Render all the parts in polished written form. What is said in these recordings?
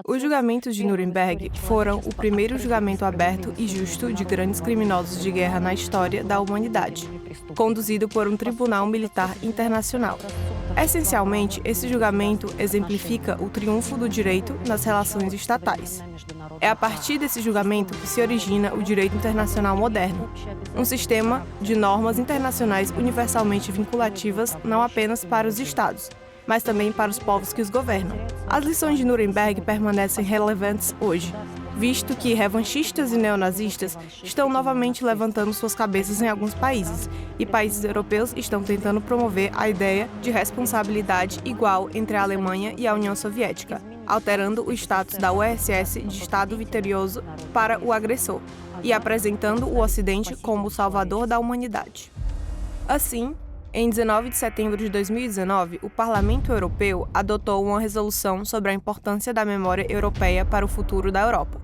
Os julgamentos de Nuremberg foram o primeiro julgamento aberto e justo de grandes criminosos de guerra na história da humanidade, conduzido por um tribunal militar internacional. Essencialmente, esse julgamento exemplifica o triunfo do direito nas relações estatais. É a partir desse julgamento que se origina o direito internacional moderno, um sistema de normas internacionais universalmente vinculativas não apenas para os Estados, mas também para os povos que os governam. As lições de Nuremberg permanecem relevantes hoje, visto que revanchistas e neonazistas estão novamente levantando suas cabeças em alguns países, e países europeus estão tentando promover a ideia de responsabilidade igual entre a Alemanha e a União Soviética, alterando o status da URSS de Estado vitorioso para o agressor, e apresentando o Ocidente como o salvador da humanidade. Assim, em 19 de setembro de 2019, o Parlamento Europeu adotou uma resolução sobre a importância da memória europeia para o futuro da Europa,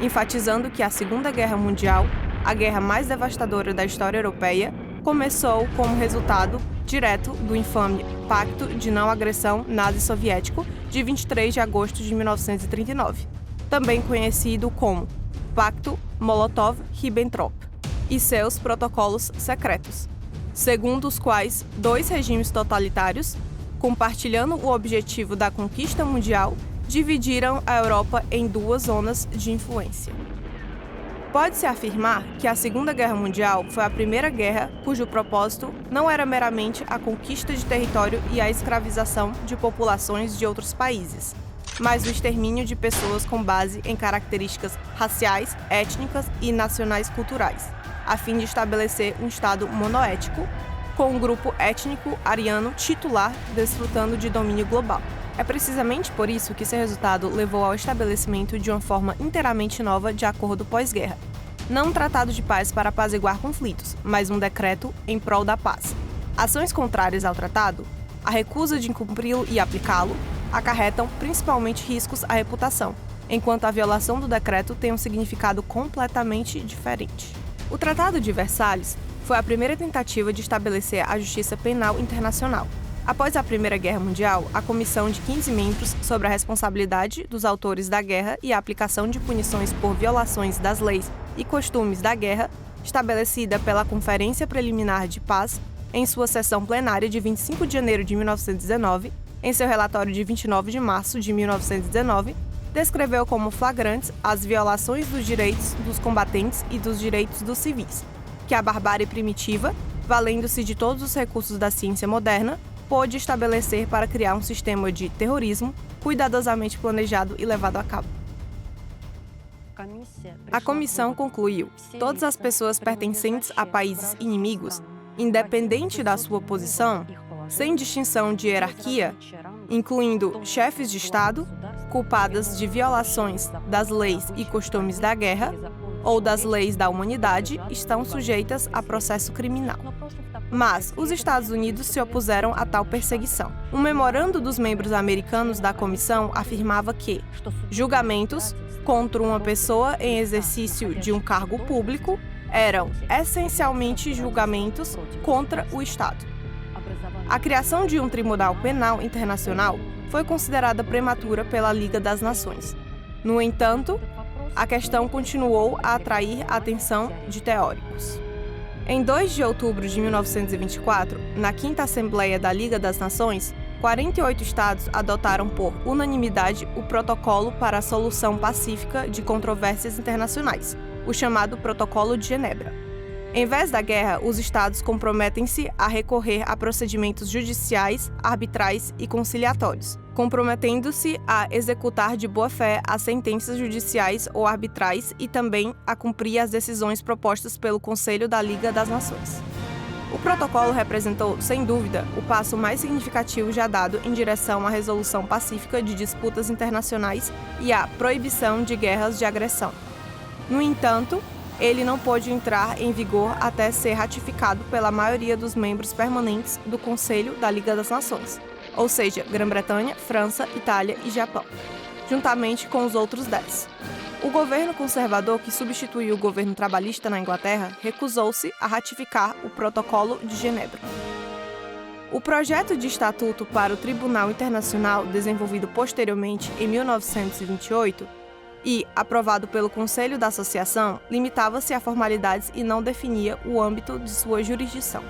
enfatizando que a Segunda Guerra Mundial, a guerra mais devastadora da história europeia, começou como resultado direto do infame Pacto de Não Agressão Nazi-Soviético de 23 de agosto de 1939, também conhecido como Pacto Molotov-Ribbentrop, e seus protocolos secretos, segundo os quais dois regimes totalitários, compartilhando o objetivo da conquista mundial, dividiram a Europa em duas zonas de influência. Pode-se afirmar que a Segunda Guerra Mundial foi a primeira guerra cujo propósito não era meramente a conquista de território e a escravização de populações de outros países, mas o extermínio de pessoas com base em características raciais, étnicas e nacionais culturais, a fim de estabelecer um Estado monoétnico, com um grupo étnico ariano titular desfrutando de domínio global. É precisamente por isso que esse resultado levou ao estabelecimento de uma forma inteiramente nova de acordo pós-guerra. Não um tratado de paz para apaziguar conflitos, mas um decreto em prol da paz. Ações contrárias ao tratado, a recusa de cumpri-lo e aplicá-lo, acarretam principalmente riscos à reputação, enquanto a violação do decreto tem um significado completamente diferente. O Tratado de Versalhes foi a primeira tentativa de estabelecer a justiça penal internacional. Após a Primeira Guerra Mundial, a comissão de 15 membros sobre a responsabilidade dos autores da guerra e a aplicação de punições por violações das leis e costumes da guerra, estabelecida pela Conferência Preliminar de Paz, em sua sessão plenária de 25 de janeiro de 1919, em seu relatório de 29 de março de 1919, descreveu como flagrantes as violações dos direitos dos combatentes e dos direitos dos civis, que a barbárie primitiva, valendo-se de todos os recursos da ciência moderna, pôde estabelecer para criar um sistema de terrorismo cuidadosamente planejado e levado a cabo. A comissão concluiu: todas as pessoas pertencentes a países inimigos, independente da sua posição, sem distinção de hierarquia, incluindo chefes de Estado, culpadas de violações das leis e costumes da guerra ou das leis da humanidade, estão sujeitas a processo criminal. Mas os Estados Unidos se opuseram a tal perseguição. Um memorando dos membros americanos da comissão afirmava que julgamentos contra uma pessoa em exercício de um cargo público eram essencialmente julgamentos contra o Estado. A criação de um Tribunal Penal Internacional foi considerada prematura pela Liga das Nações. No entanto, a questão continuou a atrair a atenção de teóricos. Em 2 de outubro de 1924, na 5ª Assembleia da Liga das Nações, 48 estados adotaram por unanimidade o Protocolo para a Solução Pacífica de Controvérsias Internacionais, o chamado Protocolo de Genebra. Em vez da guerra, os estados comprometem-se a recorrer a procedimentos judiciais, arbitrais e conciliatórios, comprometendo-se a executar de boa-fé as sentenças judiciais ou arbitrais e também a cumprir as decisões propostas pelo Conselho da Liga das Nações. O protocolo representou, sem dúvida, o passo mais significativo já dado em direção à resolução pacífica de disputas internacionais e à proibição de guerras de agressão. No entanto, ele não pôde entrar em vigor até ser ratificado pela maioria dos membros permanentes do Conselho da Liga das Nações, ou seja, Grã-Bretanha, França, Itália e Japão, juntamente com os outros 10. O governo conservador que substituiu o governo trabalhista na Inglaterra recusou-se a ratificar o Protocolo de Genebra. O projeto de estatuto para o Tribunal Internacional, desenvolvido posteriormente em 1928 e aprovado pelo Conselho da Associação, limitava-se a formalidades e não definia o âmbito de sua jurisdição.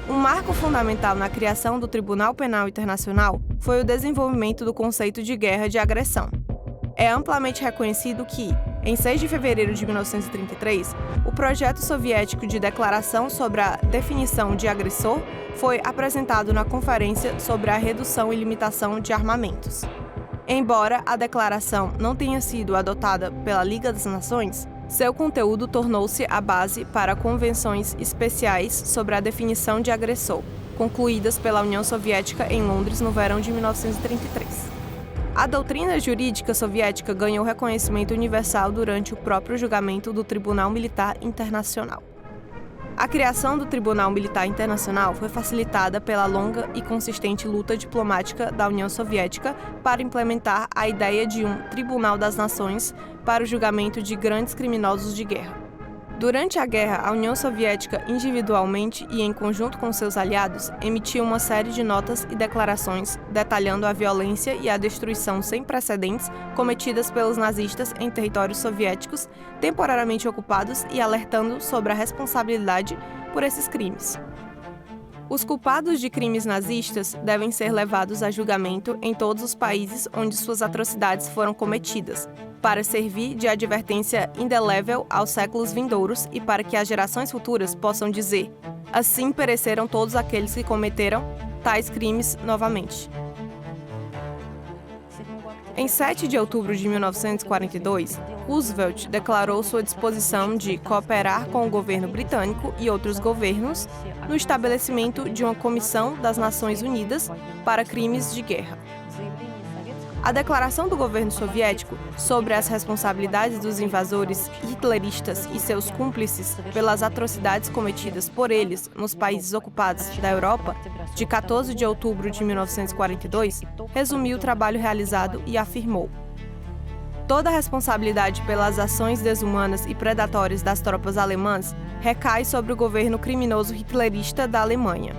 Um marco fundamental na criação do Tribunal Penal Internacional foi o desenvolvimento do conceito de guerra de agressão. É amplamente reconhecido que, em 6 de fevereiro de 1933, o projeto soviético de declaração sobre a definição de agressor foi apresentado na Conferência sobre a Redução e Limitação de Armamentos. Embora a declaração não tenha sido adotada pela Liga das Nações, seu conteúdo tornou-se a base para convenções especiais sobre a definição de agressor, concluídas pela União Soviética em Londres no verão de 1933. A doutrina jurídica soviética ganhou reconhecimento universal durante o próprio julgamento do Tribunal Militar Internacional. A criação do Tribunal Militar Internacional foi facilitada pela longa e consistente luta diplomática da União Soviética para implementar a ideia de um Tribunal das Nações para o julgamento de grandes criminosos de guerra. Durante a guerra, a União Soviética, individualmente e em conjunto com seus aliados, emitiu uma série de notas e declarações detalhando a violência e a destruição sem precedentes cometidas pelos nazistas em territórios soviéticos temporariamente ocupados e alertando sobre a responsabilidade por esses crimes. Os culpados de crimes nazistas devem ser levados a julgamento em todos os países onde suas atrocidades foram cometidas, para servir de advertência indelével aos séculos vindouros e para que as gerações futuras possam dizer: assim pereceram todos aqueles que cometeram tais crimes novamente. Em 7 de outubro de 1942, Roosevelt declarou sua disposição de cooperar com o governo britânico e outros governos no estabelecimento de uma Comissão das Nações Unidas para Crimes de Guerra. A declaração do governo soviético sobre as responsabilidades dos invasores hitleristas e seus cúmplices pelas atrocidades cometidas por eles nos países ocupados da Europa, de 14 de outubro de 1942, resumiu o trabalho realizado e afirmou: toda a responsabilidade pelas ações desumanas e predatórias das tropas alemãs recai sobre o governo criminoso hitlerista da Alemanha.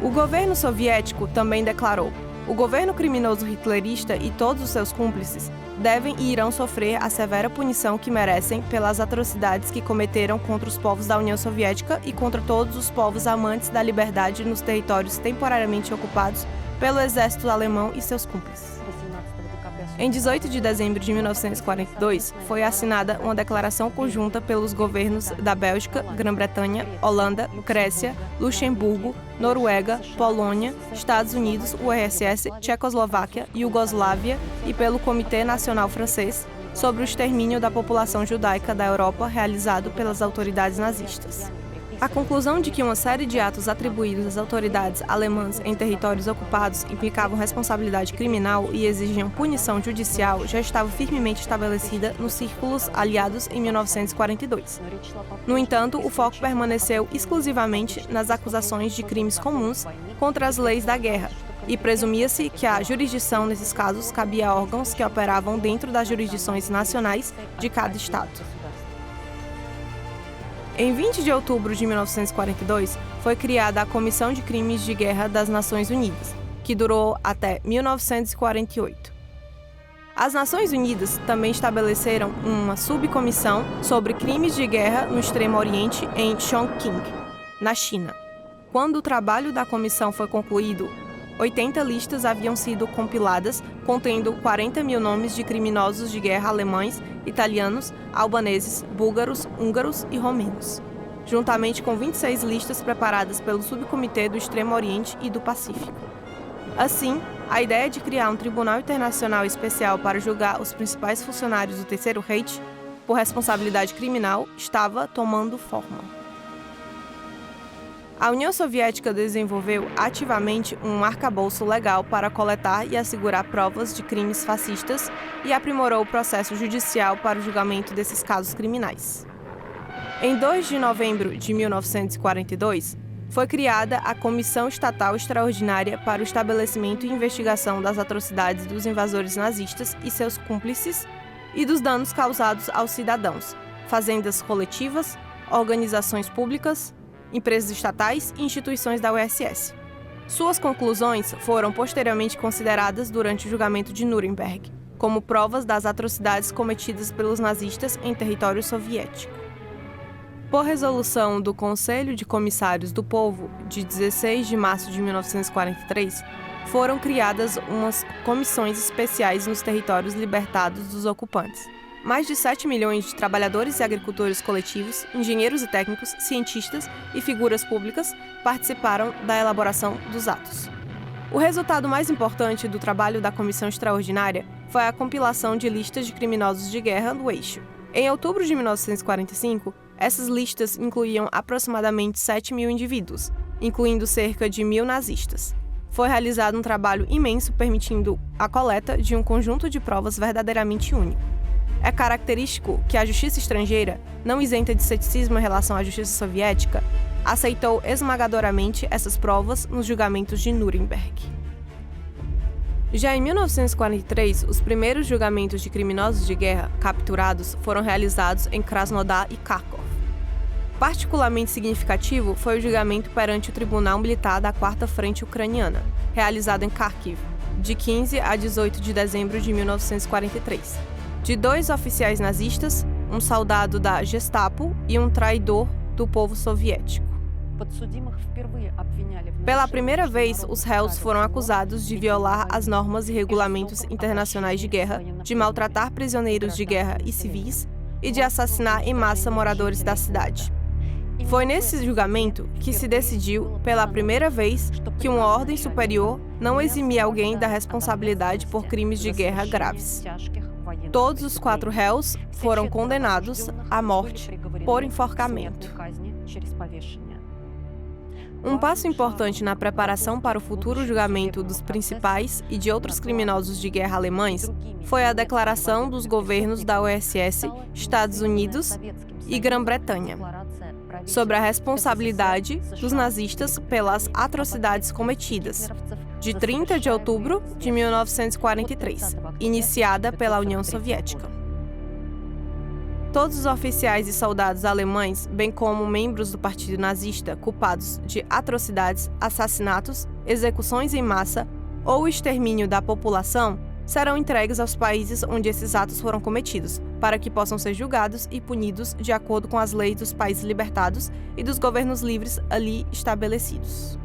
O governo soviético também declarou: o governo criminoso hitlerista e todos os seus cúmplices devem e irão sofrer a severa punição que merecem pelas atrocidades que cometeram contra os povos da União Soviética e contra todos os povos amantes da liberdade nos territórios temporariamente ocupados pelo exército alemão e seus cúmplices. Em 18 de dezembro de 1942, foi assinada uma declaração conjunta pelos governos da Bélgica, Grã-Bretanha, Holanda, Grécia, Luxemburgo, Noruega, Polônia, Estados Unidos, URSS, Tchecoslováquia, Iugoslávia e pelo Comitê Nacional Francês sobre o extermínio da população judaica da Europa realizado pelas autoridades nazistas. A conclusão de que uma série de atos atribuídos às autoridades alemãs em territórios ocupados implicavam responsabilidade criminal e exigiam punição judicial já estava firmemente estabelecida nos círculos aliados em 1942. No entanto, o foco permaneceu exclusivamente nas acusações de crimes comuns contra as leis da guerra, e presumia-se que a jurisdição nesses casos cabia a órgãos que operavam dentro das jurisdições nacionais de cada estado. Em 20 de outubro de 1942, foi criada a Comissão de Crimes de Guerra das Nações Unidas, que durou até 1948. As Nações Unidas também estabeleceram uma subcomissão sobre crimes de guerra no Extremo Oriente em Chongqing, na China. Quando o trabalho da comissão foi concluído, 80 listas haviam sido compiladas, contendo 40 mil nomes de criminosos de guerra alemães, italianos, albaneses, búlgaros, húngaros e romenos, juntamente com 26 listas preparadas pelo Subcomitê do Extremo Oriente e do Pacífico. Assim, a ideia de criar um tribunal internacional especial para julgar os principais funcionários do Terceiro Reich por responsabilidade criminal estava tomando forma. A União Soviética desenvolveu ativamente um arcabouço legal para coletar e assegurar provas de crimes fascistas e aprimorou o processo judicial para o julgamento desses casos criminais. Em 2 de novembro de 1942, foi criada a Comissão Estatal Extraordinária para o Estabelecimento e Investigação das Atrocidades dos Invasores Nazistas e seus cúmplices e dos danos causados aos cidadãos, fazendas coletivas, organizações públicas, empresas estatais e instituições da URSS. Suas conclusões foram posteriormente consideradas durante o julgamento de Nuremberg, como provas das atrocidades cometidas pelos nazistas em território soviético. Por resolução do Conselho de Comissários do Povo, de 16 de março de 1943, foram criadas umas comissões especiais nos territórios libertados dos ocupantes. Mais de 7 milhões de trabalhadores e agricultores coletivos, engenheiros e técnicos, cientistas e figuras públicas participaram da elaboração dos atos. O resultado mais importante do trabalho da Comissão Extraordinária foi a compilação de listas de criminosos de guerra do eixo. Em outubro de 1945, essas listas incluíam aproximadamente 7 mil indivíduos, incluindo cerca de 1.000 nazistas. Foi realizado um trabalho imenso permitindo a coleta de um conjunto de provas verdadeiramente único. É característico que a justiça estrangeira, não isenta de ceticismo em relação à justiça soviética, aceitou esmagadoramente essas provas nos julgamentos de Nuremberg. Já em 1943, os primeiros julgamentos de criminosos de guerra capturados foram realizados em Krasnodar e Kharkov. Particularmente significativo foi o julgamento perante o Tribunal Militar da 4ª Frente Ucraniana, realizado em Kharkiv, de 15 a 18 de dezembro de 1943. De 2 oficiais nazistas, um soldado da Gestapo e um traidor do povo soviético. Pela primeira vez, os réus foram acusados de violar as normas e regulamentos internacionais de guerra, de maltratar prisioneiros de guerra e civis e de assassinar em massa moradores da cidade. Foi nesse julgamento que se decidiu, pela primeira vez, que uma ordem superior não eximia alguém da responsabilidade por crimes de guerra graves. Todos os 4 réus foram condenados à morte por enforcamento. Um passo importante na preparação para o futuro julgamento dos principais e de outros criminosos de guerra alemães foi a declaração dos governos da URSS, Estados Unidos e Grã-Bretanha sobre a responsabilidade dos nazistas pelas atrocidades cometidas, de 30 de outubro de 1943, iniciada pela União Soviética. Todos os oficiais e soldados alemães, bem como membros do Partido Nazista culpados de atrocidades, assassinatos, execuções em massa ou extermínio da população, serão entregues aos países onde esses atos foram cometidos, para que possam ser julgados e punidos de acordo com as leis dos países libertados e dos governos livres ali estabelecidos.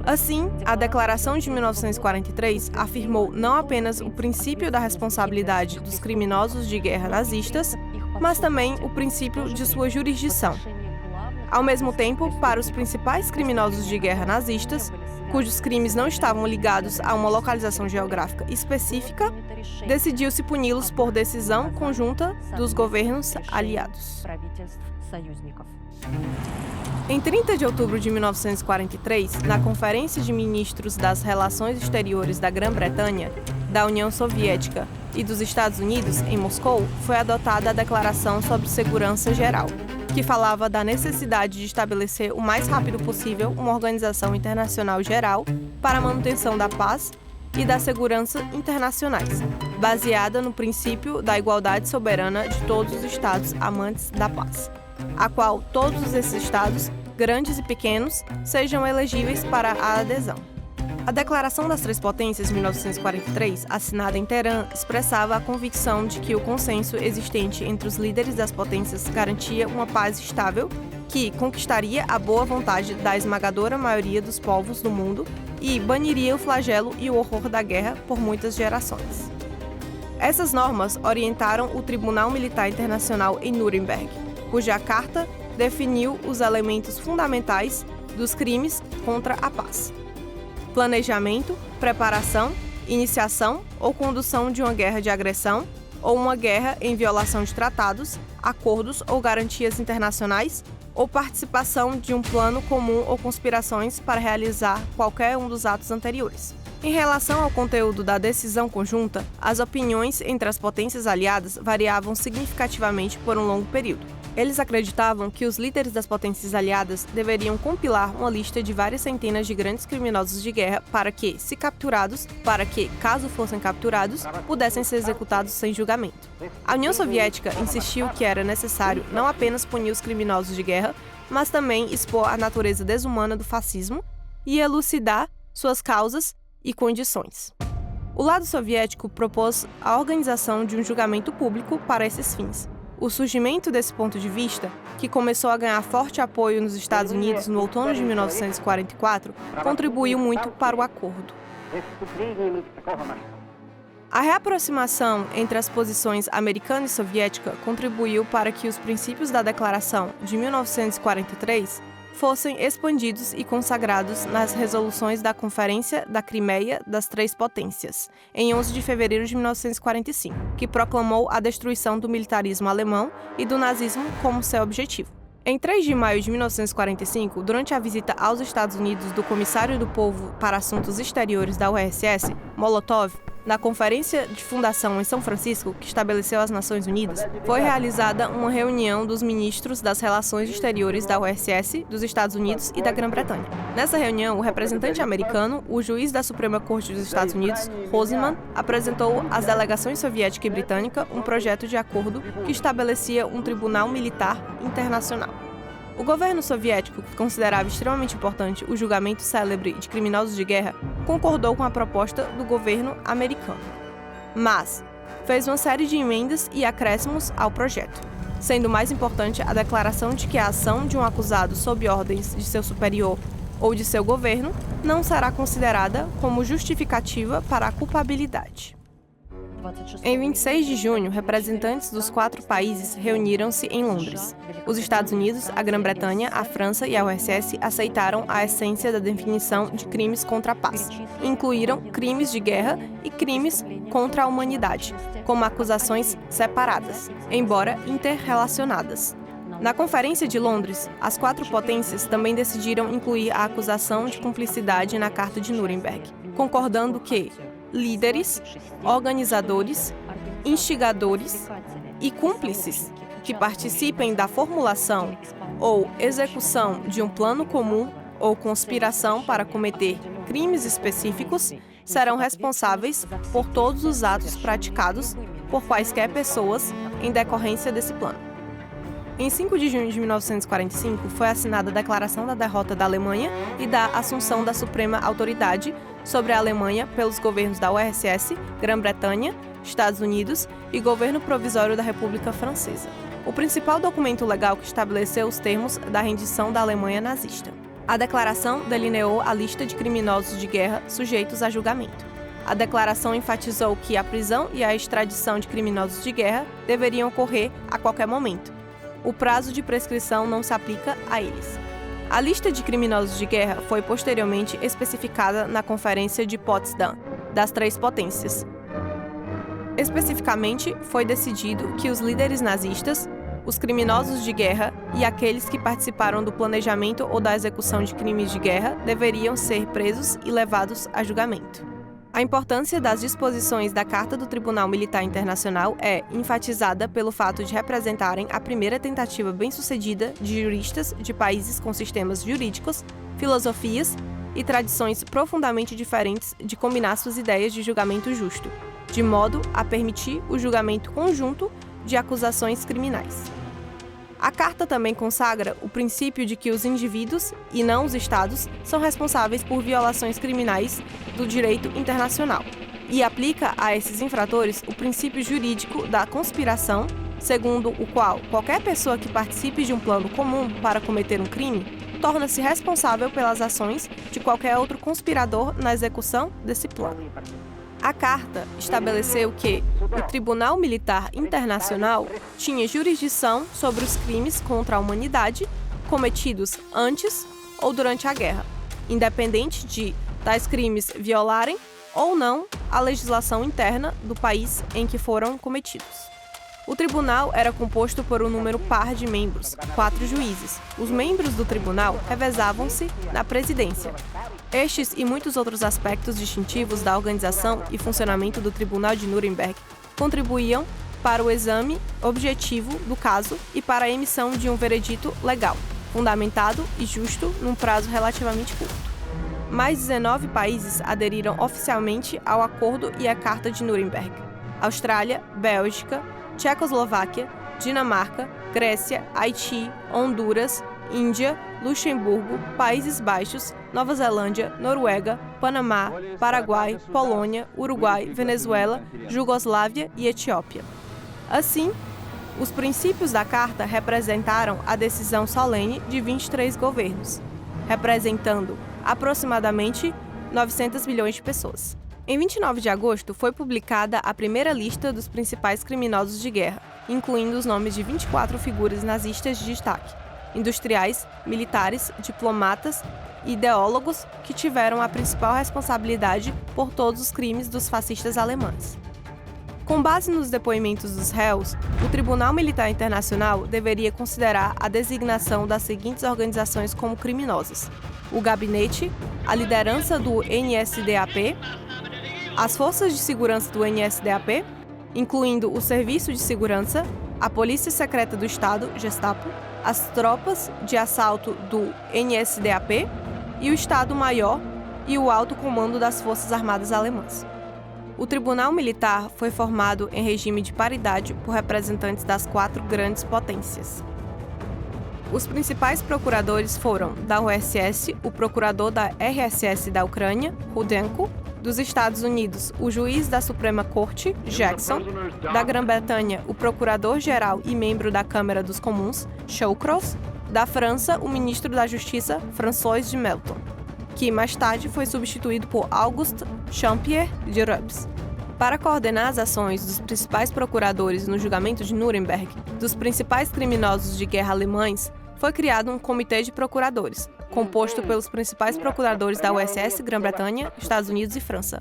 Assim, a Declaração de 1943 afirmou não apenas o princípio da responsabilidade dos criminosos de guerra nazistas, mas também o princípio de sua jurisdição. Ao mesmo tempo, para os principais criminosos de guerra nazistas, cujos crimes não estavam ligados a uma localização geográfica específica, decidiu-se puni-los por decisão conjunta dos governos aliados. Em 30 de outubro de 1943, na Conferência de Ministros das Relações Exteriores da Grã-Bretanha, da União Soviética e dos Estados Unidos, em Moscou, foi adotada a Declaração sobre Segurança Geral, que falava da necessidade de estabelecer o mais rápido possível uma organização internacional geral para a manutenção da paz e da segurança internacionais, baseada no princípio da igualdade soberana de todos os Estados amantes da paz, a qual todos esses Estados, grandes e pequenos, sejam elegíveis para a adesão. A Declaração das Três Potências de 1943, assinada em Teherã, expressava a convicção de que o consenso existente entre os líderes das potências garantia uma paz estável que conquistaria a boa vontade da esmagadora maioria dos povos do mundo e baniria o flagelo e o horror da guerra por muitas gerações. Essas normas orientaram o Tribunal Militar Internacional em Nuremberg, cuja carta definiu os elementos fundamentais dos crimes contra a paz: planejamento, preparação, iniciação ou condução de uma guerra de agressão ou uma guerra em violação de tratados, acordos ou garantias internacionais, ou participação de um plano comum ou conspirações para realizar qualquer um dos atos anteriores. Em relação ao conteúdo da decisão conjunta, as opiniões entre as potências aliadas variavam significativamente por um longo período. Eles acreditavam que os líderes das potências aliadas deveriam compilar uma lista de várias centenas de grandes criminosos de guerra para que, se capturados, caso fossem capturados, pudessem ser executados sem julgamento. A União Soviética insistiu que era necessário não apenas punir os criminosos de guerra, mas também expor a natureza desumana do fascismo e elucidar suas causas e condições. O lado soviético propôs a organização de um julgamento público para esses fins. O surgimento desse ponto de vista, que começou a ganhar forte apoio nos Estados Unidos no outono de 1944, contribuiu muito para o acordo. A reaproximação entre as posições americana e soviética contribuiu para que os princípios da Declaração de 1943 fossem expandidos e consagrados nas resoluções da Conferência da Crimeia das Três Potências, em 11 de fevereiro de 1945, que proclamou a destruição do militarismo alemão e do nazismo como seu objetivo. Em 3 de maio de 1945, durante a visita aos Estados Unidos do Comissário do Povo para Assuntos Exteriores da URSS, Molotov, na Conferência de Fundação em São Francisco, que estabeleceu as Nações Unidas, foi realizada uma reunião dos ministros das Relações Exteriores da URSS, dos Estados Unidos e da Grã-Bretanha. Nessa reunião, o representante americano, o juiz da Suprema Corte dos Estados Unidos, Roseman, apresentou às delegações soviética e britânica um projeto de acordo que estabelecia um tribunal militar internacional. O governo soviético, que considerava extremamente importante o julgamento célebre de criminosos de guerra, concordou com a proposta do governo americano. Mas fez uma série de emendas e acréscimos ao projeto, sendo mais importante a declaração de que a ação de um acusado sob ordens de seu superior ou de seu governo não será considerada como justificativa para a culpabilidade. Em 26 de junho, representantes dos 4 países reuniram-se em Londres. Os Estados Unidos, a Grã-Bretanha, a França e a URSS aceitaram a essência da definição de crimes contra a paz. Incluíram crimes de guerra e crimes contra a humanidade, como acusações separadas, embora interrelacionadas. Na Conferência de Londres, as 4 potências também decidiram incluir a acusação de cumplicidade na Carta de Nuremberg, concordando que líderes, organizadores, instigadores e cúmplices que participem da formulação ou execução de um plano comum ou conspiração para cometer crimes específicos serão responsáveis por todos os atos praticados por quaisquer pessoas em decorrência desse plano. Em 5 de junho de 1945, foi assinada a Declaração da Derrota da Alemanha e da Assunção da Suprema Autoridade sobre a Alemanha pelos governos da URSS, Grã-Bretanha, Estados Unidos e Governo Provisório da República Francesa. O principal documento legal que estabeleceu os termos da rendição da Alemanha nazista. A declaração delineou a lista de criminosos de guerra sujeitos a julgamento. A declaração enfatizou que a prisão e a extradição de criminosos de guerra deveriam ocorrer a qualquer momento. O prazo de prescrição não se aplica a eles. A lista de criminosos de guerra foi posteriormente especificada na Conferência de Potsdam, das Três Potências. Especificamente, foi decidido que os líderes nazistas, os criminosos de guerra e aqueles que participaram do planejamento ou da execução de crimes de guerra deveriam ser presos e levados a julgamento. A importância das disposições da Carta do Tribunal Militar Internacional é enfatizada pelo fato de representarem a primeira tentativa bem-sucedida de juristas de países com sistemas jurídicos, filosofias e tradições profundamente diferentes de combinar suas ideias de julgamento justo, de modo a permitir o julgamento conjunto de acusações criminais. A Carta também consagra o princípio de que os indivíduos, e não os Estados, são responsáveis por violações criminais do direito internacional, e aplica a esses infratores o princípio jurídico da conspiração, segundo o qual qualquer pessoa que participe de um plano comum para cometer um crime torna-se responsável pelas ações de qualquer outro conspirador na execução desse plano. A Carta estabeleceu que o Tribunal Militar Internacional tinha jurisdição sobre os crimes contra a humanidade cometidos antes ou durante a guerra, independente de tais crimes violarem ou não a legislação interna do país em que foram cometidos. O tribunal era composto por um número par de membros, 4 juízes. Os membros do tribunal revezavam-se na presidência. Estes e muitos outros aspectos distintivos da organização e funcionamento do Tribunal de Nuremberg contribuíam para o exame objetivo do caso e para a emissão de um veredito legal, fundamentado e justo num prazo relativamente curto. Mais 19 países aderiram oficialmente ao Acordo e à Carta de Nuremberg: Austrália, Bélgica, Tchecoslováquia, Dinamarca, Grécia, Haiti, Honduras, Índia, Luxemburgo, Países Baixos, Nova Zelândia, Noruega, Panamá, Paraguai, Polônia, Uruguai, Venezuela, Jugoslávia e Etiópia. Assim, os princípios da Carta representaram a decisão solene de 23 governos, representando aproximadamente 900 milhões de pessoas. Em 29 de agosto, foi publicada a primeira lista dos principais criminosos de guerra, incluindo os nomes de 24 figuras nazistas de destaque, industriais, militares, diplomatas e ideólogos que tiveram a principal responsabilidade por todos os crimes dos fascistas alemães. Com base nos depoimentos dos réus, o Tribunal Militar Internacional deveria considerar a designação das seguintes organizações como criminosas: o Gabinete, a liderança do NSDAP, as forças de segurança do NSDAP, incluindo o Serviço de Segurança, a Polícia Secreta do Estado, Gestapo, as tropas de assalto do NSDAP e o Estado-Maior e o Alto Comando das Forças Armadas Alemãs. O Tribunal Militar foi formado em regime de paridade por representantes das 4 grandes potências. Os principais procuradores foram da URSS, o procurador da RSS da Ucrânia, Rudenko, dos Estados Unidos, o juiz da Suprema Corte, Jackson, da Grã-Bretanha, o procurador-geral e membro da Câmara dos Comuns, Shawcross, da França, o ministro da Justiça, François de Melton, que mais tarde foi substituído por Auguste Champier de Rubens. Para coordenar as ações dos principais procuradores no julgamento de Nuremberg dos principais criminosos de guerra alemães, foi criado um comitê de procuradores, composto pelos principais procuradores da URSS, Grã-Bretanha, Estados Unidos e França.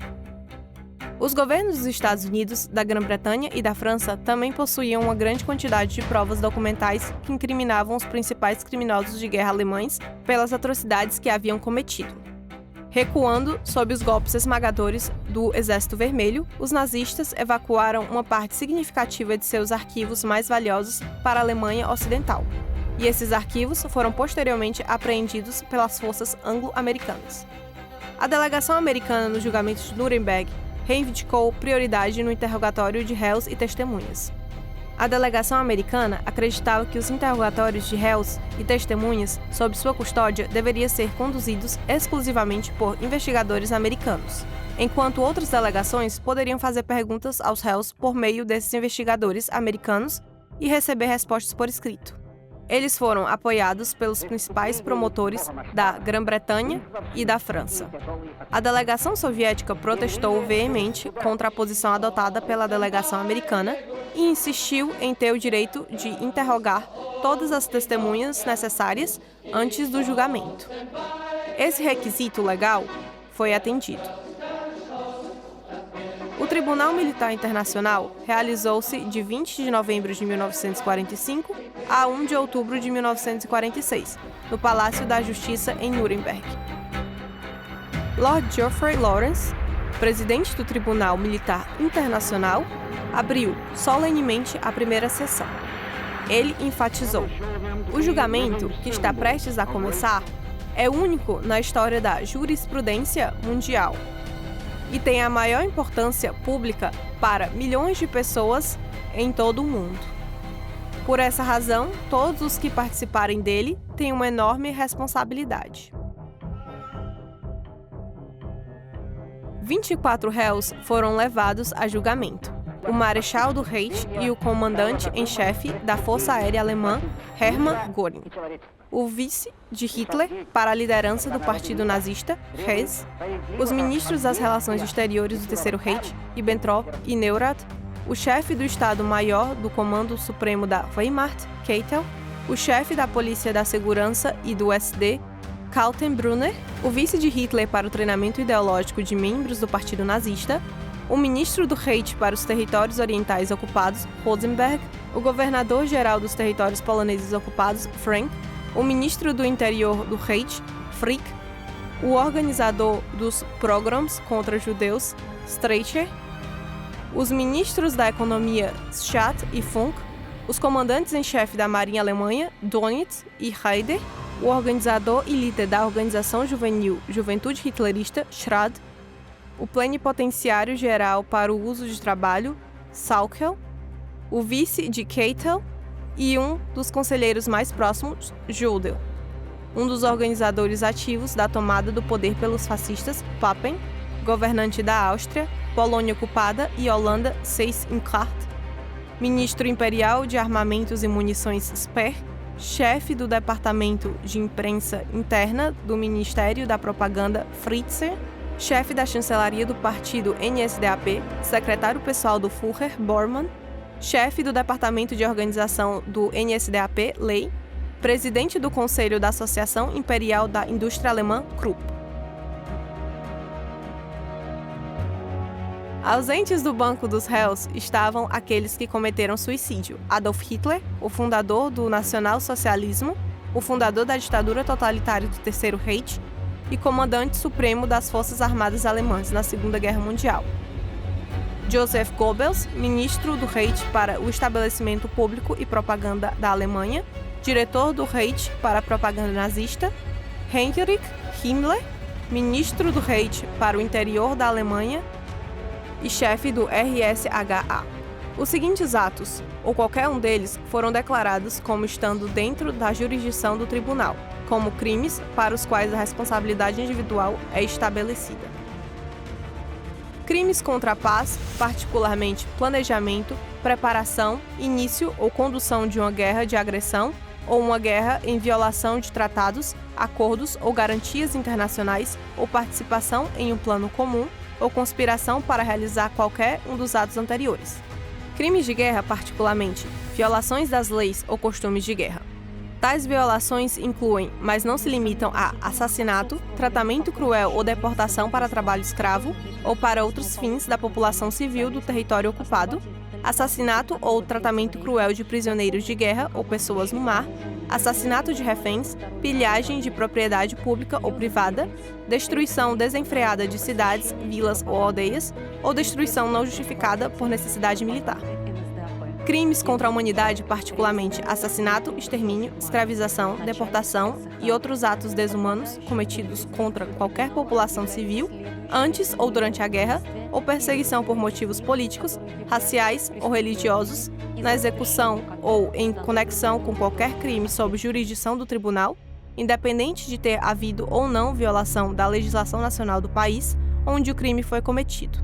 Os governos dos Estados Unidos, da Grã-Bretanha e da França também possuíam uma grande quantidade de provas documentais que incriminavam os principais criminosos de guerra alemães pelas atrocidades que haviam cometido. Recuando sob os golpes esmagadores do Exército Vermelho, os nazistas evacuaram uma parte significativa de seus arquivos mais valiosos para a Alemanha Ocidental, e esses arquivos foram posteriormente apreendidos pelas forças anglo-americanas. A delegação americana no julgamento de Nuremberg reivindicou prioridade no interrogatório de réus e testemunhas. A delegação americana acreditava que os interrogatórios de réus e testemunhas sob sua custódia deveriam ser conduzidos exclusivamente por investigadores americanos, enquanto outras delegações poderiam fazer perguntas aos réus por meio desses investigadores americanos e receber respostas por escrito. Eles foram apoiados pelos principais promotores da Grã-Bretanha e da França. A delegação soviética protestou veemente contra a posição adotada pela delegação americana e insistiu em ter o direito de interrogar todas as testemunhas necessárias antes do julgamento. Esse requisito legal foi atendido. O Tribunal Militar Internacional realizou-se de 20 de novembro de 1945 a 1 de outubro de 1946, no Palácio da Justiça em Nuremberg. Lord Geoffrey Lawrence, presidente do Tribunal Militar Internacional, abriu solenemente a primeira sessão. Ele enfatizou: o julgamento, que está prestes a começar, é único na história da jurisprudência mundial e tem a maior importância pública para milhões de pessoas em todo o mundo. Por essa razão, todos os que participarem dele têm uma enorme responsabilidade. 24 réus foram levados a julgamento: o Marechal do Reich e o comandante em chefe da Força Aérea Alemã, Hermann Göring, o vice de Hitler para a liderança do Partido Nazista, Hess, os ministros das Relações Exteriores do Terceiro Reich, Ribbentrop e Neurath, o chefe do Estado-Maior do Comando Supremo da Wehrmacht, Keitel, o chefe da Polícia da Segurança e do SD, Kaltenbrunner, o vice de Hitler para o treinamento ideológico de membros do Partido Nazista, o ministro do Reich para os territórios orientais ocupados, Rosenberg, o governador-geral dos territórios poloneses ocupados, Frank, o ministro do Interior do Reich, Frick, o organizador dos pogroms contra judeus, Streicher, os ministros da Economia, Schacht e Funk, os comandantes em chefe da Marinha Alemã, Dönitz e Raeder, o organizador e líder da organização juvenil Juventude Hitlerista, Schrad, o plenipotenciário geral para o uso de trabalho, Sauckel, o vice de Keitel e um dos conselheiros mais próximos, Jodl. um dos organizadores ativos da tomada do poder pelos fascistas Papen, governante da Áustria, Polônia ocupada e Holanda Seyss-Inquart, ministro imperial de armamentos e munições Speer, chefe do departamento de imprensa interna do Ministério da Propaganda Fritze, chefe da chancelaria do partido NSDAP, secretário pessoal do Führer Bormann, chefe do departamento de organização do NSDAP Ley, presidente do Conselho da Associação Imperial da Indústria Alemã Krupp. Ausentes do banco dos réus estavam aqueles que cometeram suicídio: Adolf Hitler, o fundador do nacional-socialismo, o fundador da ditadura totalitária do Terceiro Reich e comandante supremo das Forças Armadas Alemãs na Segunda Guerra Mundial. Joseph Goebbels, ministro do Reich para o Estabelecimento Público e Propaganda da Alemanha, diretor do Reich para a propaganda nazista. Heinrich Himmler, ministro do Reich para o interior da Alemanha e chefe do RSHA. Os seguintes atos, ou qualquer um deles, foram declarados como estando dentro da jurisdição do tribunal, como crimes para os quais a responsabilidade individual é estabelecida. Crimes contra a paz, particularmente planejamento, preparação, início ou condução de uma guerra de agressão ou uma guerra em violação de tratados, acordos ou garantias internacionais ou participação em um plano comum ou conspiração para realizar qualquer um dos atos anteriores. Crimes de guerra, particularmente, violações das leis ou costumes de guerra. Tais violações incluem, mas não se limitam a assassinato, tratamento cruel ou deportação para trabalho escravo ou para outros fins da população civil do território ocupado, assassinato ou tratamento cruel de prisioneiros de guerra ou pessoas no mar, assassinato de reféns, pilhagem de propriedade pública ou privada, destruição desenfreada de cidades, vilas ou aldeias, ou destruição não justificada por necessidade militar. Crimes contra a humanidade, particularmente assassinato, extermínio, escravização, deportação e outros atos desumanos cometidos contra qualquer população civil, antes ou durante a guerra, ou perseguição por motivos políticos, raciais ou religiosos, na execução ou em conexão com qualquer crime sob jurisdição do tribunal, independente de ter havido ou não violação da legislação nacional do país onde o crime foi cometido.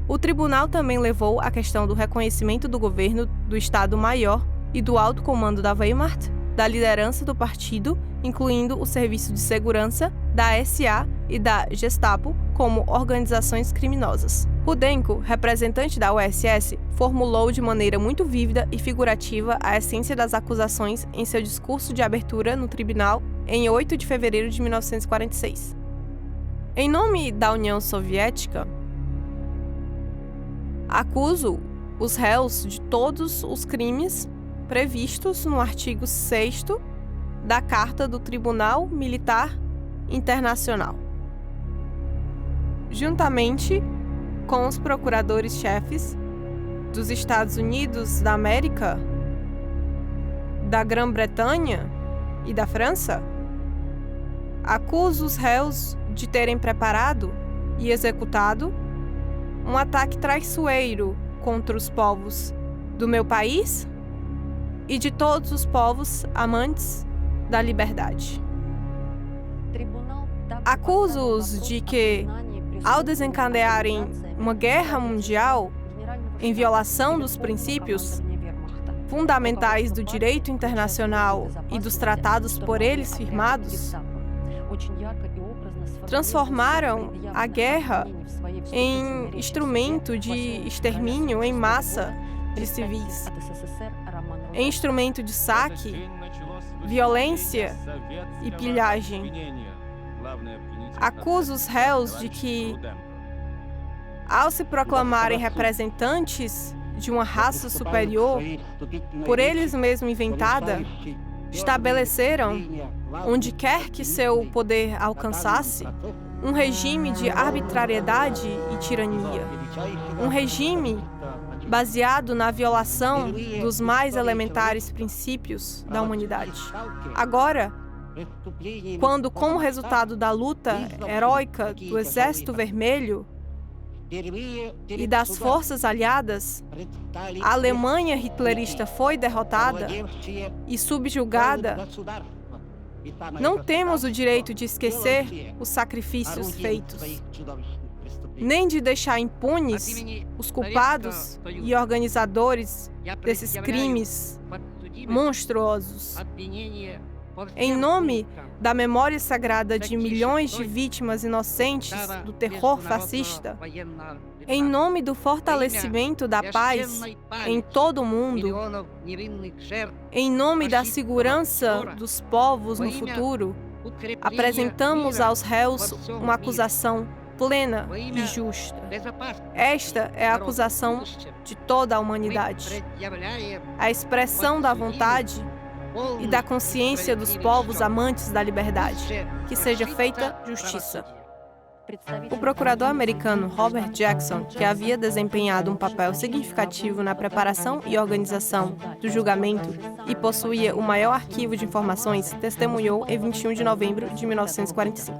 O tribunal também levou a questão do reconhecimento do governo do Estado-Maior e do alto comando da Wehrmacht, da liderança do partido, incluindo o Serviço de Segurança, da SA e da Gestapo como organizações criminosas. Rudenko, representante da USS, formulou de maneira muito vívida e figurativa a essência das acusações em seu discurso de abertura no tribunal em 8 de fevereiro de 1946. Em nome da União Soviética, acuso os réus de todos os crimes previstos no artigo 6º da Carta do Tribunal Militar Internacional, juntamente com os procuradores-chefes dos Estados Unidos da América, da Grã-Bretanha e da França. Acuso os réus de terem preparado e executado um ataque traiçoeiro contra os povos do meu país e de todos os povos amantes da liberdade. Acuso-os de que, ao desencadearem uma guerra mundial em violação dos princípios fundamentais do direito internacional e dos tratados por eles firmados, transformaram a guerra em instrumento de extermínio em massa de civis, em instrumento de saque, violência e pilhagem. Acusa os réus de que, ao se proclamarem representantes de uma raça superior, por eles mesmos inventada, estabeleceram, onde quer que seu poder alcançasse, um regime de arbitrariedade e tirania, um regime baseado na violação dos mais elementares princípios da humanidade. Agora, quando, como resultado da luta heróica do Exército Vermelho e das forças aliadas, a Alemanha hitlerista foi derrotada e subjugada Não temos o direito de esquecer os sacrifícios feitos, nem de deixar impunes os culpados e organizadores desses crimes monstruosos. Em nome da memória sagrada de milhões de vítimas inocentes do terror fascista, em nome do fortalecimento da paz em todo o mundo, em nome da segurança dos povos no futuro, apresentamos aos réus uma acusação plena e justa. Esta é a acusação de toda a humanidade. A expressão da vontade e da consciência dos povos amantes da liberdade. Que seja feita justiça. O procurador americano Robert Jackson, que havia desempenhado um papel significativo na preparação e organização do julgamento e possuía o maior arquivo de informações, testemunhou em 21 de novembro de 1945.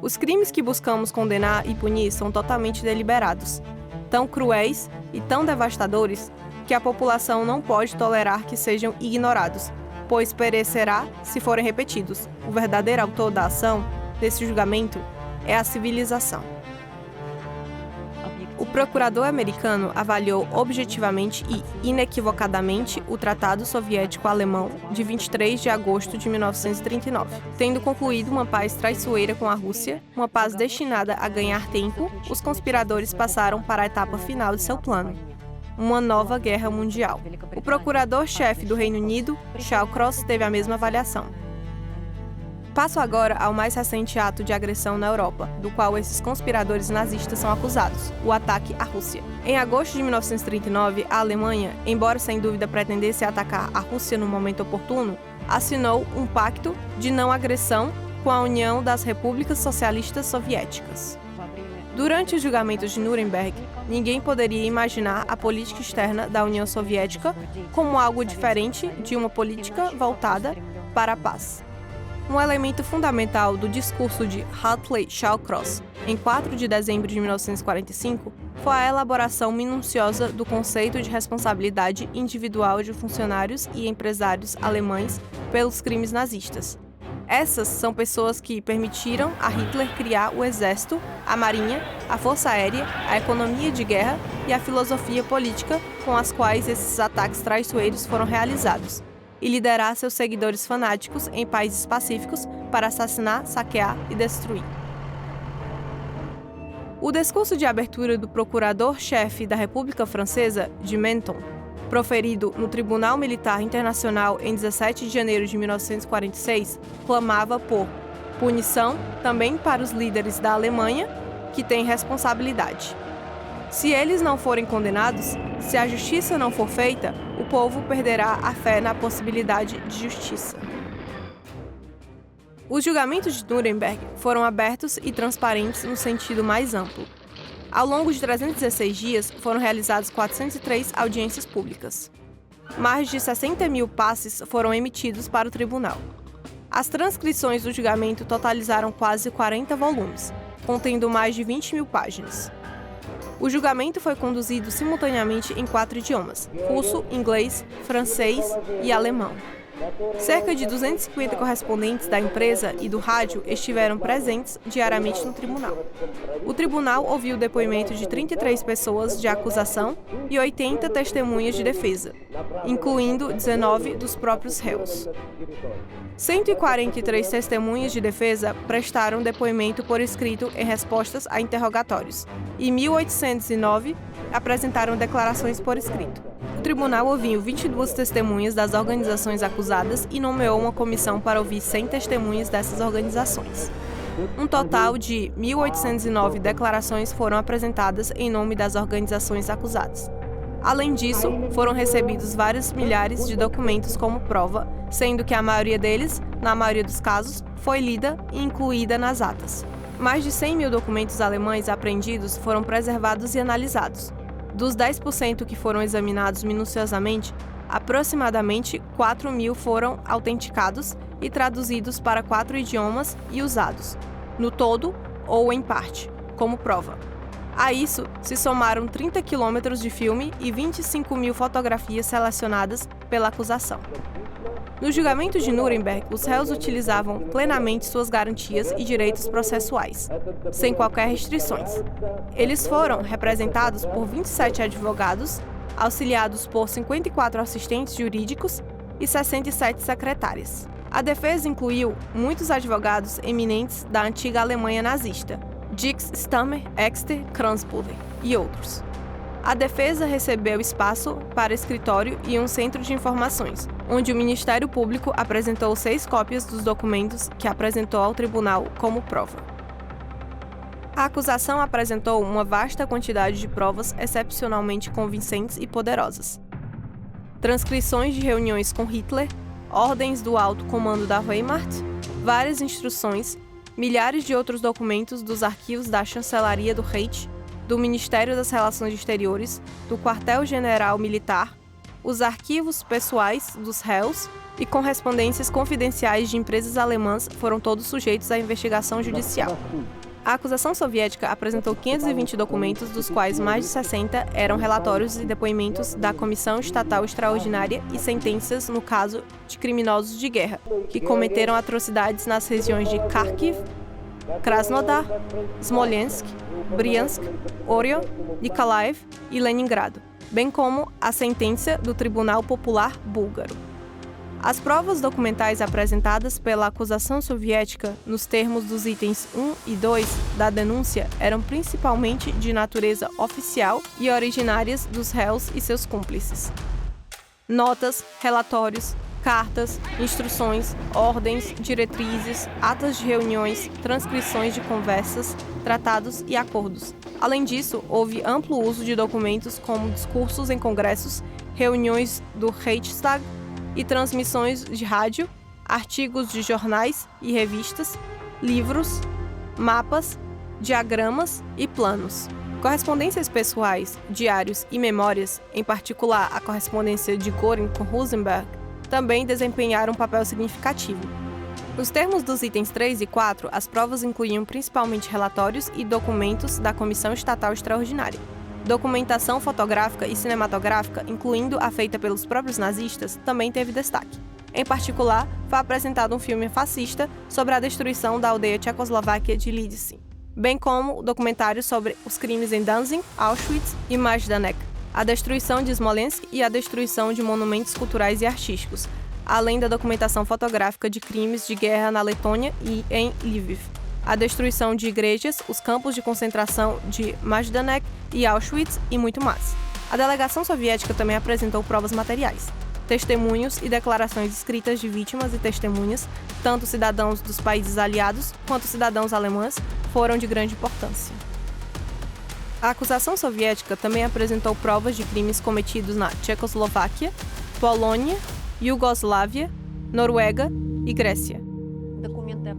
Os crimes que buscamos condenar e punir são totalmente deliberados, tão cruéis e tão devastadores que a população não pode tolerar que sejam ignorados, pois perecerá se forem repetidos. O verdadeiro autor da ação desse julgamento é a civilização. O procurador americano avaliou objetivamente e inequivocadamente o Tratado Soviético-Alemão de 23 de agosto de 1939. Tendo concluído uma paz traiçoeira com a Rússia, uma paz destinada a ganhar tempo, os conspiradores passaram para a etapa final de seu plano: uma nova guerra mundial. O procurador-chefe do Reino Unido, Shawcross, teve a mesma avaliação. Passo agora ao mais recente ato de agressão na Europa, do qual esses conspiradores nazistas são acusados: o ataque à Rússia. Em agosto de 1939, a Alemanha, embora sem dúvida pretendesse atacar a Rússia no momento oportuno, assinou um pacto de não agressão com a União das Repúblicas Socialistas Soviéticas. Durante os julgamentos de Nuremberg, ninguém poderia imaginar a política externa da União Soviética como algo diferente de uma política voltada para a paz. Um elemento fundamental do discurso de Hartley Shawcross, em 4 de dezembro de 1945, foi a elaboração minuciosa do conceito de responsabilidade individual de funcionários e empresários alemães pelos crimes nazistas. Essas são pessoas que permitiram a Hitler criar o exército, a marinha, a força aérea, a economia de guerra e a filosofia política com as quais esses ataques traiçoeiros foram realizados, e liderar seus seguidores fanáticos em países pacíficos para assassinar, saquear e destruir. O discurso de abertura do procurador-chefe da República Francesa, de Menton, proferido no Tribunal Militar Internacional em 17 de janeiro de 1946, clamava por punição também para os líderes da Alemanha, que têm responsabilidade. Se eles não forem condenados, se a justiça não for feita, o povo perderá a fé na possibilidade de justiça. Os julgamentos de Nuremberg foram abertos e transparentes no sentido mais amplo. Ao longo de 316 dias, foram realizadas 403 audiências públicas. Mais de 60 mil passes foram emitidos para o tribunal. As transcrições do julgamento totalizaram quase 40 volumes, contendo mais de 20 mil páginas. O julgamento foi conduzido simultaneamente em 4 idiomas: russo, inglês, francês e alemão. Cerca de 250 correspondentes da empresa e do rádio estiveram presentes diariamente no tribunal. O tribunal ouviu o depoimento de 33 pessoas de acusação e 80 testemunhas de defesa, incluindo 19 dos próprios réus. 143 testemunhas de defesa prestaram depoimento por escrito em respostas a interrogatórios, e 1.809 apresentaram declarações por escrito. O tribunal ouviu 22 testemunhas das organizações acusadas e nomeou uma comissão para ouvir 100 testemunhas dessas organizações. Um total de 1.809 declarações foram apresentadas em nome das organizações acusadas. Além disso, foram recebidos vários milhares de documentos como prova, sendo que a maioria deles, na maioria dos casos, foi lida e incluída nas atas. Mais de 100 mil documentos alemães apreendidos foram preservados e analisados. Dos 10% que foram examinados minuciosamente, aproximadamente 4 mil foram autenticados e traduzidos para 4 idiomas e usados, no todo ou em parte, como prova. A isso se somaram 30 quilômetros de filme e 25 mil fotografias selecionadas pela acusação. No julgamento de Nuremberg, os réus utilizavam plenamente suas garantias e direitos processuais, sem qualquer restrições. Eles foram representados por 27 advogados, auxiliados por 54 assistentes jurídicos e 67 secretárias. A defesa incluiu muitos advogados eminentes da antiga Alemanha nazista, Dix, Stammer, Exter, Kranzbuller e outros. A defesa recebeu espaço para escritório e um centro de informações, onde o Ministério Público apresentou 6 cópias dos documentos que apresentou ao tribunal como prova. A acusação apresentou uma vasta quantidade de provas excepcionalmente convincentes e poderosas. Transcrições de reuniões com Hitler, ordens do alto comando da Wehrmacht, várias instruções, milhares de outros documentos dos arquivos da Chancelaria do Reich, do Ministério das Relações Exteriores, do Quartel-General Militar, os arquivos pessoais dos réus e correspondências confidenciais de empresas alemãs foram todos sujeitos à investigação judicial. A acusação soviética apresentou 520 documentos, dos quais mais de 60 eram relatórios e depoimentos da Comissão Estatal Extraordinária e sentenças no caso de criminosos de guerra, que cometeram atrocidades nas regiões de Kharkiv, Krasnodar, Smolensk, Briansk, Oriol, Nikolaev e Leningrado, bem como a sentença do Tribunal Popular Búlgaro. As provas documentais apresentadas pela acusação soviética nos termos dos itens 1 e 2 da denúncia eram principalmente de natureza oficial e originárias dos réus e seus cúmplices. Notas, relatórios, cartas, instruções, ordens, diretrizes, atas de reuniões, transcrições de conversas, tratados e acordos. Além disso, houve amplo uso de documentos como discursos em congressos, reuniões do Reichstag e transmissões de rádio, artigos de jornais e revistas, livros, mapas, diagramas e planos. Correspondências pessoais, diários e memórias, em particular a correspondência de Göring com Rosenberg, também desempenharam um papel significativo. Nos termos dos itens 3 e 4, as provas incluíam principalmente relatórios e documentos da Comissão Estatal Extraordinária. Documentação fotográfica e cinematográfica, incluindo a feita pelos próprios nazistas, também teve destaque. Em particular, foi apresentado um filme fascista sobre a destruição da aldeia tchecoslováquia de Lidice, bem como o documentário sobre os crimes em Danzig, Auschwitz e Majdanek, a destruição de Smolensk e a destruição de monumentos culturais e artísticos, além da documentação fotográfica de crimes de guerra na Letônia e em Lviv, a destruição de igrejas, os campos de concentração de Majdanek e Auschwitz e muito mais. A delegação soviética também apresentou provas materiais, testemunhos e declarações escritas de vítimas e testemunhas, tanto cidadãos dos países aliados quanto cidadãos alemães, foram de grande importância. A acusação soviética também apresentou provas de crimes cometidos na Tchecoslováquia, Polônia, Iugoslávia, Noruega e Grécia.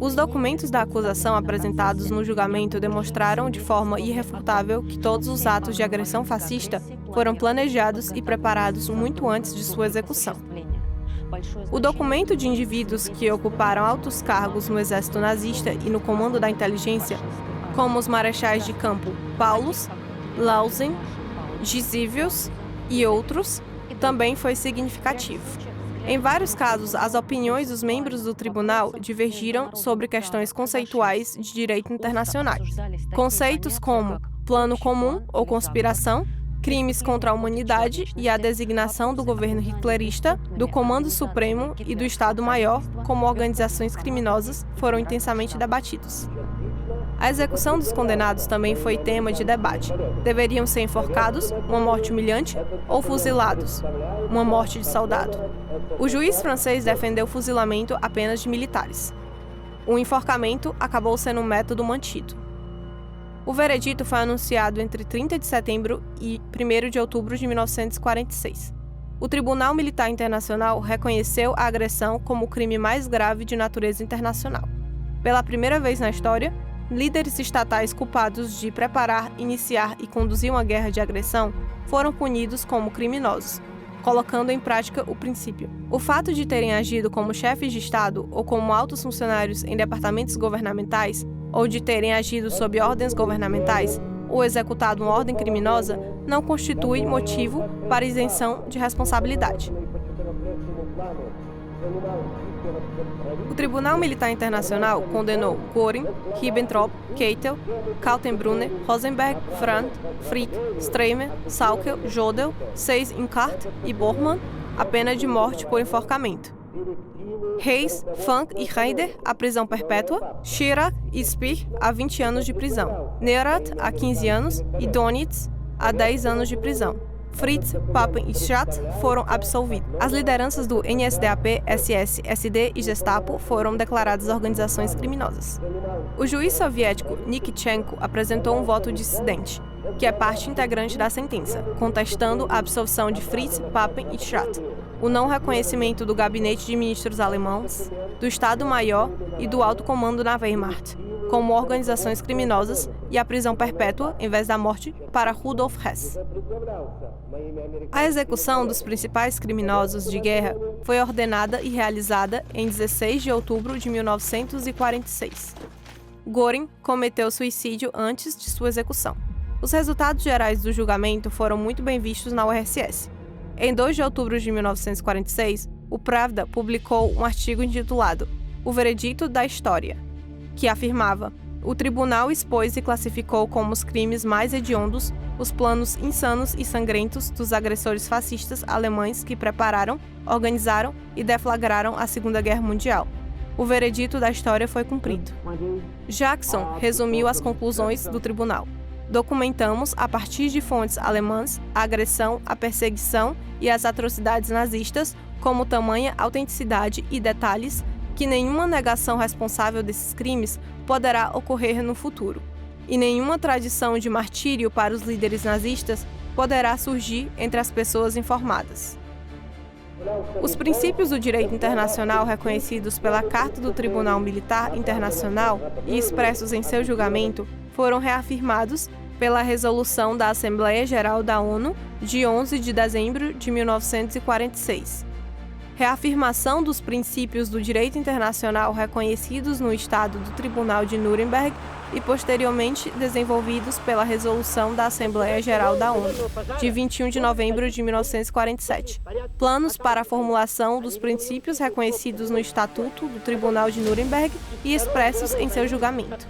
Os documentos da acusação apresentados no julgamento demonstraram de forma irrefutável que todos os atos de agressão fascista foram planejados e preparados muito antes de sua execução. O documento de indivíduos que ocuparam altos cargos no exército nazista e no comando da inteligência, como os marechais de campo Paulus, Lausen, Gisevius e outros, também foi significativo. Em vários casos, as opiniões dos membros do tribunal divergiram sobre questões conceituais de direito internacional. Conceitos como plano comum ou conspiração, crimes contra a humanidade e a designação do governo hitlerista, do Comando Supremo e do Estado-Maior como organizações criminosas foram intensamente debatidos. A execução dos condenados também foi tema de debate. Deveriam ser enforcados, uma morte humilhante, ou fuzilados, uma morte de soldado. O juiz francês defendeu o fuzilamento apenas de militares. O enforcamento acabou sendo um método mantido. O veredito foi anunciado entre 30 de setembro e 1º de outubro de 1946. O Tribunal Militar Internacional reconheceu a agressão como o crime mais grave de natureza internacional. Pela primeira vez na história, líderes estatais culpados de preparar, iniciar e conduzir uma guerra de agressão foram punidos como criminosos, colocando em prática o princípio. O fato de terem agido como chefes de Estado ou como altos funcionários em departamentos governamentais, ou de terem agido sob ordens governamentais, ou executado uma ordem criminosa, não constitui motivo para isenção de responsabilidade. O Tribunal Militar Internacional condenou Göring, Ribbentrop, Keitel, Kaltenbrunner, Rosenberg, Frank, Frick, Streimer, Sauckel, Jodl, Seyss-Inquart e Bormann a pena de morte por enforcamento. Reis, Funk e Heider a prisão perpétua, Chirac e Speer a 20 anos de prisão, Neurath a 15 anos e Dönitz a 10 anos de prisão. Fritz, Papen e Schatz foram absolvidos. As lideranças do NSDAP, SS, SD e Gestapo foram declaradas organizações criminosas. O juiz soviético Nikitchenko apresentou um voto dissidente, que é parte integrante da sentença, contestando a absolvição de Fritz, Papen e Schatz, o não reconhecimento do gabinete de ministros alemães, do Estado-Maior e do alto comando na Wehrmacht, como organizações criminosas, e a prisão perpétua, em vez da morte, para Rudolf Hess. A execução dos principais criminosos de guerra foi ordenada e realizada em 16 de outubro de 1946. Göring cometeu suicídio antes de sua execução. Os resultados gerais do julgamento foram muito bem vistos na URSS. Em 2 de outubro de 1946, o Pravda publicou um artigo intitulado O Veredito da História, que afirmava: o tribunal expôs e classificou como os crimes mais hediondos os planos insanos e sangrentos dos agressores fascistas alemães que prepararam, organizaram e deflagraram a Segunda Guerra Mundial. O veredito da história foi cumprido. Jackson resumiu as conclusões do tribunal. Documentamos, a partir de fontes alemãs, a agressão, a perseguição e as atrocidades nazistas, como tamanha autenticidade e detalhes que nenhuma negação responsável desses crimes poderá ocorrer no futuro, e nenhuma tradição de martírio para os líderes nazistas poderá surgir entre as pessoas informadas. Os princípios do direito internacional reconhecidos pela Carta do Tribunal Militar Internacional e expressos em seu julgamento foram reafirmados pela Resolução da Assembleia Geral da ONU de 11 de dezembro de 1946. Reafirmação dos princípios do direito internacional reconhecidos no Estado do Tribunal de Nuremberg e posteriormente desenvolvidos pela Resolução da Assembleia Geral da ONU, de 21 de novembro de 1947. Planos para a formulação dos princípios reconhecidos no Estatuto do Tribunal de Nuremberg e expressos em seu julgamento.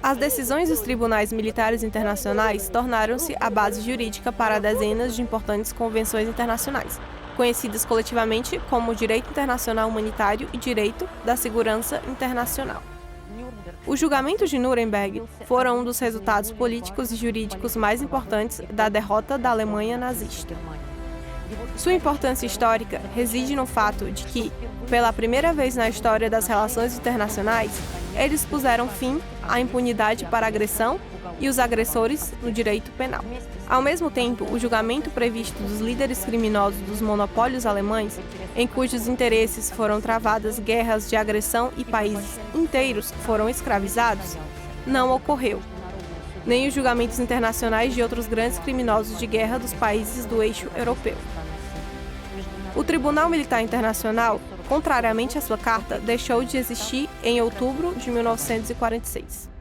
As decisões dos tribunais militares internacionais tornaram-se a base jurídica para dezenas de importantes convenções internacionais, conhecidas coletivamente como Direito Internacional Humanitário e Direito da Segurança Internacional. Os julgamentos de Nuremberg foram um dos resultados políticos e jurídicos mais importantes da derrota da Alemanha nazista. Sua importância histórica reside no fato de que, pela primeira vez na história das relações internacionais, eles puseram fim à impunidade para agressão e os agressores no direito penal. Ao mesmo tempo, o julgamento previsto dos líderes criminosos dos monopólios alemães, em cujos interesses foram travadas guerras de agressão e países inteiros foram escravizados, não ocorreu. Nem os julgamentos internacionais de outros grandes criminosos de guerra dos países do eixo europeu. O Tribunal Militar Internacional, contrariamente à sua carta, deixou de existir em outubro de 1946.